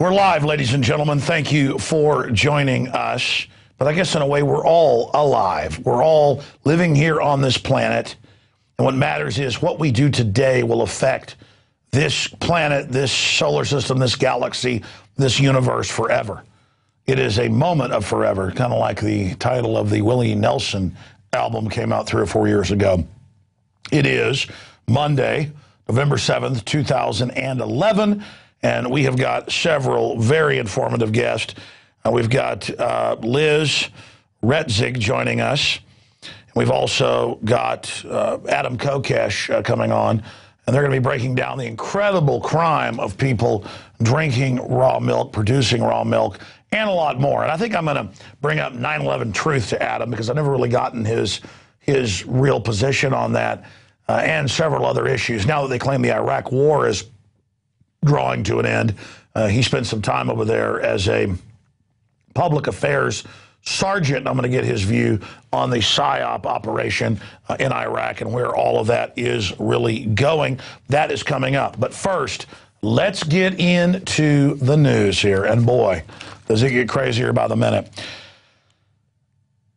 We're live, ladies and gentlemen. Thank you for joining us. But I guess in a way, we're all alive. We're all living here on this planet. And what matters is what we do today will affect this planet, this solar system, this galaxy, this universe forever. It is a moment of forever, kind of like the title of the Willie Nelson album came out 3 or 4 years ago. It is Monday, November 7th, 2011. And we have got several very informative guests. We've got Liz Retzig joining us. We've also got Adam Kokesh coming on. And they're going to be breaking down the incredible crime of people drinking raw milk, producing raw milk, and a lot more. And I think I'm going to bring up 9/11 truth to Adam because I've never really gotten his real position on that and several other issues. Now that they claim the Iraq war is drawing to an end. He spent some time over there as a public affairs sergeant. I'm going to get his view on the PSYOP operation in Iraq and where all of that is really going. That is coming up. But first, let's get into the news here. And boy, does it get crazier by the minute.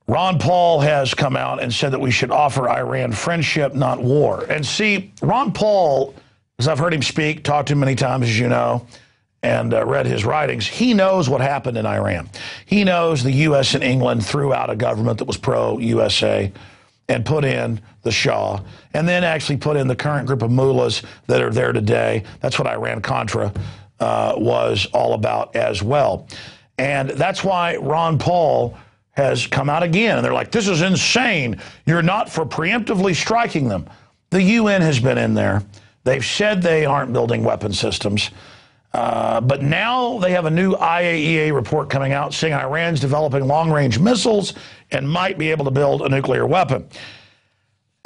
Ron Paul has come out and said that we should offer Iran friendship, not war. And see, Ron Paul, as I've heard him speak, talked to him many times, as you know, and read his writings, he knows what happened in Iran. He knows the U.S. and England threw out a government that was pro-USA and put in the Shah, and then actually put in the current group of mullahs that are there today. That's what Iran-Contra was all about as well. And that's why Ron Paul has come out again. And they're like, this is insane. You're not for preemptively striking them. The UN has been in there. They've said they aren't building weapon systems, but now they have a new IAEA report coming out saying Iran's developing long-range missiles and might be able to build a nuclear weapon.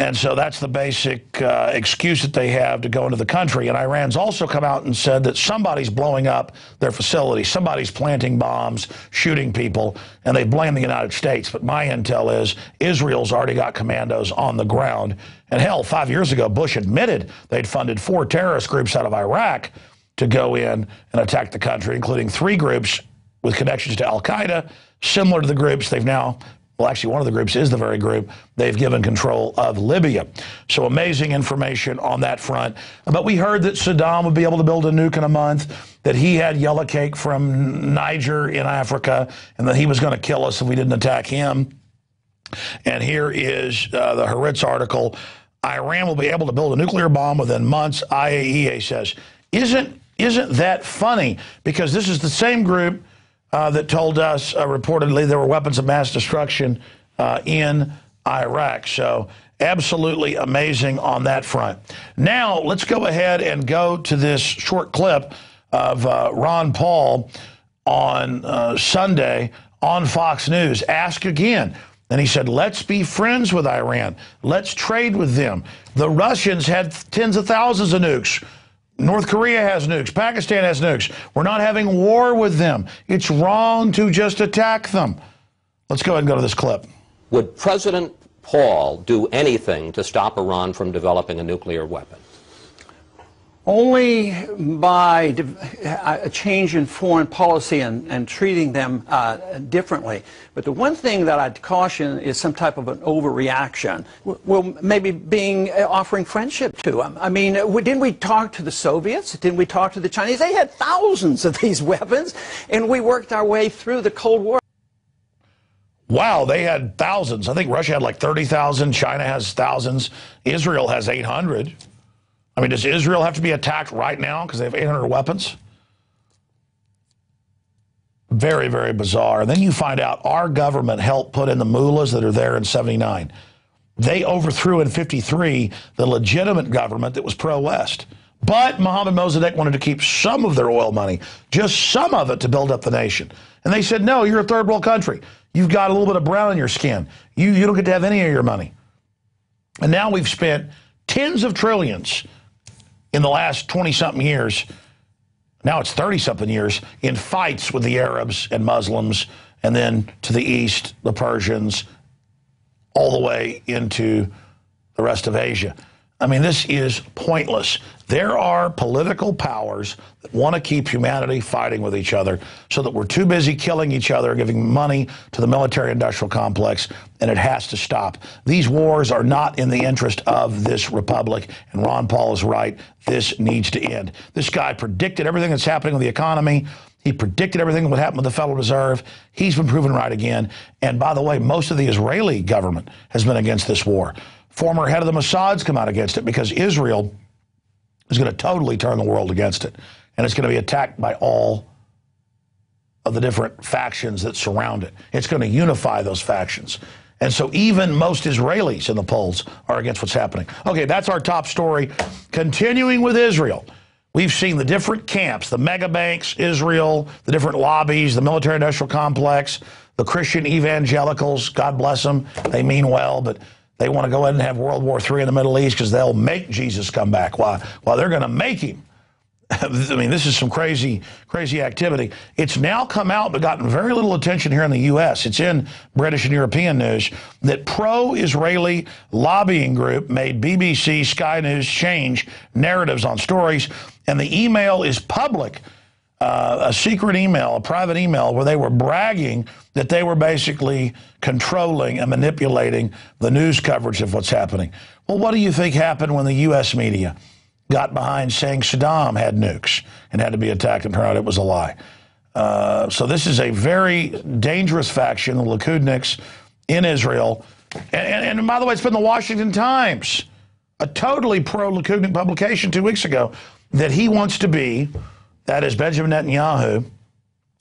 And so that's the basic excuse that they have to go into the country. And Iran's also come out and said that somebody's blowing up their facility. Somebody's planting bombs, shooting people, and they blame the United States. But my intel is Israel's already got commandos on the ground. And hell, 5 years ago, Bush admitted they'd funded 4 terrorist groups out of Iraq to go in and attack the country, including 3 groups with connections to al-Qaeda, similar to the groups they've now, well, actually, one of the groups is the very group they've given control of Libya. So amazing information on that front. But we heard that Saddam would be able to build a nuke in a month, that he had yellow cake from Niger in Africa, and that he was going to kill us if we didn't attack him. And here is the Haaretz article. Iran will be able to build a nuclear bomb within months, IAEA says. Isn't that funny? Because this is the same group that told us reportedly there were weapons of mass destruction in Iraq. So absolutely amazing on that front. Now, let's go ahead and go to this short clip of Ron Paul on Sunday on Fox News. Ask again. And he said, let's be friends with Iran. Let's trade with them. The Russians had tens of thousands of nukes. North Korea has nukes. Pakistan has nukes. We're not having war with them. It's wrong to just attack them. Let's go ahead and go to this clip. Would President Paul do anything to stop Iran from developing a nuclear weapon? Only by a change in foreign policy and treating them differently. But the one thing that I'd caution is some type of an overreaction. Well, maybe offering friendship to them. I mean, didn't we talk to the Soviets? Didn't we talk to the Chinese? They had thousands of these weapons, and we worked our way through the Cold War. Wow, they had thousands. I think Russia had like 30,000. China has thousands. Israel has 800. I mean, does Israel have to be attacked right now because they have 800 weapons? Very, very bizarre. And then you find out our government helped put in the mullahs that are there in 79. They overthrew in 53 the legitimate government that was pro-West. But Mohammed Mossadegh wanted to keep some of their oil money, just some of it, to build up the nation. And they said, no, you're a third world country. You've got a little bit of brown in your skin. You don't get to have any of your money. And now we've spent tens of trillions in the last 20-something years, now it's 30-something years, in fights with the Arabs and Muslims, and then to the east, the Persians, all the way into the rest of Asia. I mean, this is pointless. There are political powers that want to keep humanity fighting with each other so that we're too busy killing each other, giving money to the military-industrial complex, and it has to stop. These wars are not in the interest of this republic, and Ron Paul is right. This needs to end. This guy predicted everything that's happening with the economy. He predicted everything that would happen with the Federal Reserve. He's been proven right again. And by the way, most of the Israeli government has been against this war. Former head of the Mossad's come out against it because Israel is going to totally turn the world against it. And it's going to be attacked by all of the different factions that surround it. It's going to unify those factions. And so even most Israelis in the polls are against what's happening. Okay, that's our top story. Continuing with Israel. We've seen the different camps, the mega banks, Israel, the different lobbies, the military-industrial complex, the Christian evangelicals, God bless them, they mean well, but they want to go ahead and have World War III in the Middle East because they'll make Jesus come back. While they're going to make him. I mean, this is some crazy, crazy activity. It's now come out but gotten very little attention here in the U.S. It's in British and European news that pro-Israeli lobbying group made BBC, Sky News change narratives on stories, and the email is public. A secret email, a private email, where they were bragging that they were basically controlling and manipulating the news coverage of what's happening. Well, what do you think happened when the U.S. media got behind saying Saddam had nukes and had to be attacked, and turned out it was a lie? So this is a very dangerous faction, the Likudniks in Israel. And by the way, it's been the Washington Times, a totally pro-Likudnik publication 2 weeks ago, that he wants to be, that is Benjamin Netanyahu,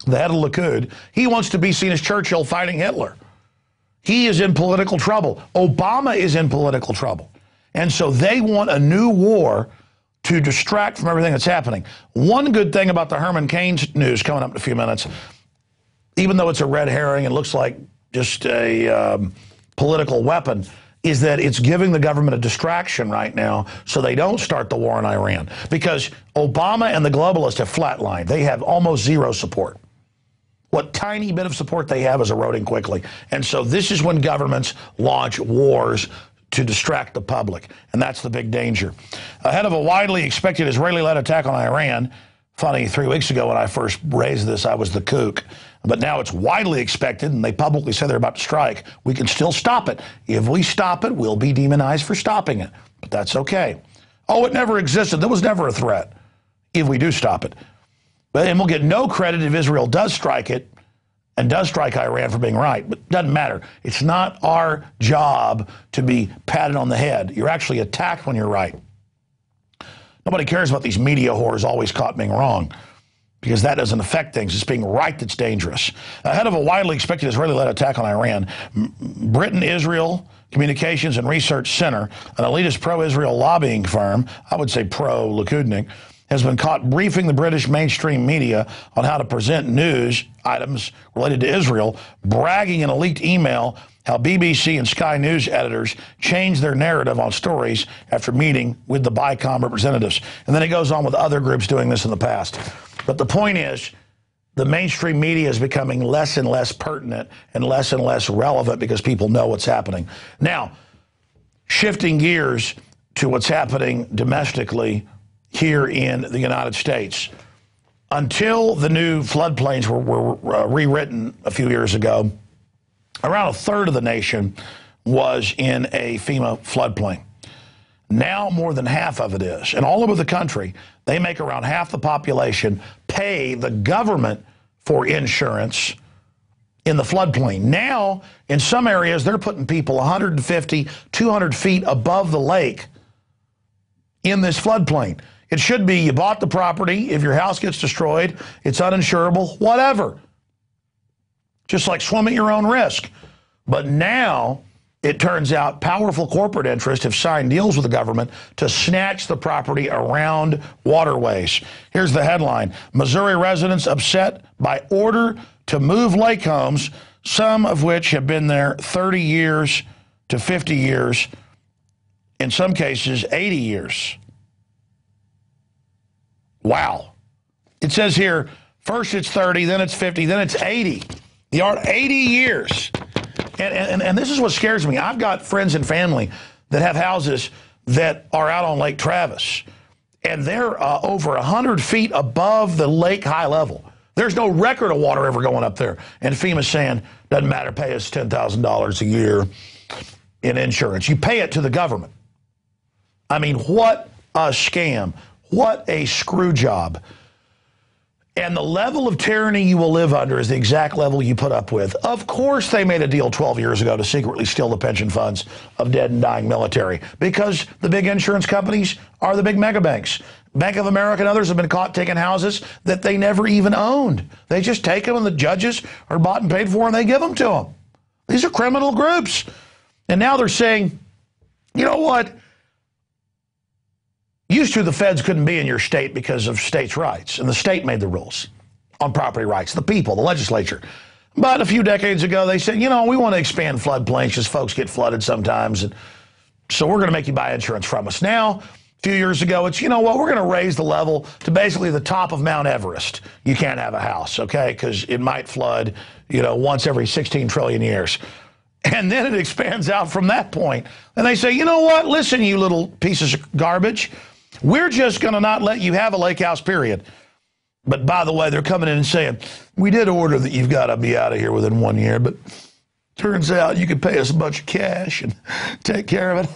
the head of Likud, he wants to be seen as Churchill fighting Hitler. He is in political trouble. Obama is in political trouble. And so they want a new war to distract from everything that's happening. One good thing about the Herman Cain's news coming up in a few minutes, even though it's a red herring and looks like just a political weapon, is that it's giving the government a distraction right now so they don't start the war in Iran. Because Obama and the globalists have flatlined. They have almost zero support. What tiny bit of support they have is eroding quickly. And so this is when governments launch wars to distract the public, and that's the big danger. Ahead of a widely expected Israeli-led attack on Iran, funny, 3 weeks ago when I first raised this, I was the kook, but now it's widely expected, and they publicly say they're about to strike. We can still stop it. If we stop it, we'll be demonized for stopping it, but that's okay. Oh, it never existed. There was never a threat if we do stop it. And we'll get no credit if Israel does strike it, and does strike Iran for being right, but it doesn't matter. It's not our job to be patted on the head. You're actually attacked when you're right. Nobody cares about these media whores always caught being wrong, because that doesn't affect things. It's being right that's dangerous. Ahead of a widely expected Israeli-led attack on Iran, Britain-Israel Communications and Research Center, an elitist pro-Israel lobbying firm, I would say pro-Likudnik, has been caught briefing the British mainstream media on how to present news items related to Israel, bragging in a leaked email how BBC and Sky News editors changed their narrative on stories after meeting with the BICOM representatives. And then it goes on with other groups doing this in the past. But the point is, the mainstream media is becoming less and less pertinent and less relevant because people know what's happening. Now, shifting gears to what's happening domestically here in the United States. Until the new floodplains were rewritten a few years ago, around a third of the nation was in a FEMA floodplain. Now more than half of it is. And all over the country, they make around half the population pay the government for insurance in the floodplain. Now, in some areas, they're putting people 150, 200 feet above the lake in this floodplain. It should be you bought the property. If your house gets destroyed, it's uninsurable, whatever. Just like swim at your own risk. But now, it turns out powerful corporate interests have signed deals with the government to snatch the property around waterways. Here's the headline. Missouri residents upset by order to move lake homes, some of which have been there 30 years to 50 years, in some cases 80 years. Wow. It says here, first it's 30, then it's 50, then it's 80. They are 80 years. And this is what scares me. I've got friends and family that have houses that are out on Lake Travis, and they're over 100 feet above the lake high level. There's no record of water ever going up there. And FEMA's saying, doesn't matter, pay us $10,000 a year in insurance. You pay it to the government. I mean, what a scam. What a screw job. And the level of tyranny you will live under is the exact level you put up with. Of course they made a deal 12 years ago to secretly steal the pension funds of dead and dying military, because the big insurance companies are the big mega banks. Bank of America and others have been caught taking houses that they never even owned. They just take them, and the judges are bought and paid for, and they give them to them. These are criminal groups. And now they're saying, you know what? Used to, the feds couldn't be in your state because of states' rights, and the state made the rules on property rights, the people, the legislature. But a few decades ago, they said, you know, we want to expand floodplains because folks get flooded sometimes, and so we're going to make you buy insurance from us. Now, a few years ago, it's, you know what, we're going to raise the level to basically the top of Mount Everest. You can't have a house, okay, because it might flood, you know, once every 16 trillion years. And then it expands out from that point. And they say, you know what, listen, you little pieces of garbage, we're just going to not let you have a lake house, period. But by the way, they're coming in and saying, we did order that you've got to be out of here within 1 year, but turns out you could pay us a bunch of cash and take care of it.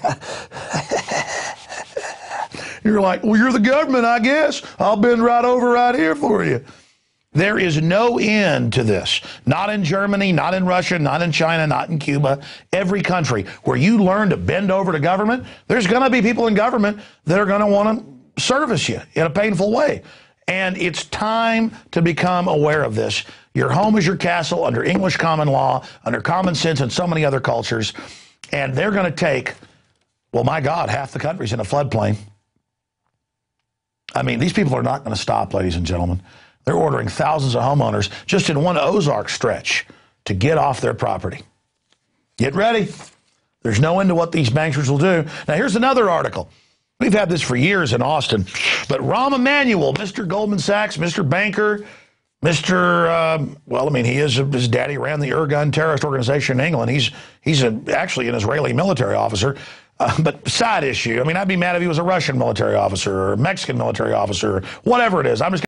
You're like, well, you're the government, I guess. I'll bend right over right here for you. There is no end to this. Not in Germany, not in Russia, not in China, not in Cuba. Every country where you learn to bend over to government, there's going to be people in government that are going to want to service you in a painful way. And it's time to become aware of this. Your home is your castle under English common law, under common sense and so many other cultures. And they're going to take, well, my God, half the country's in a floodplain. I mean, these people are not going to stop, ladies and gentlemen. They're ordering thousands of homeowners just in one Ozark stretch to get off their property. Get ready. There's no end to what these bankers will do. Now, here's another article. We've had this for years in Austin. But Rahm Emanuel, Mr. Goldman Sachs, Mr. Banker, Mr. Well, I mean, his daddy ran the Irgun terrorist organization in England. He's actually an Israeli military officer. But side issue, I mean, I'd be mad if he was a Russian military officer or a Mexican military officer, or whatever it is. I'm just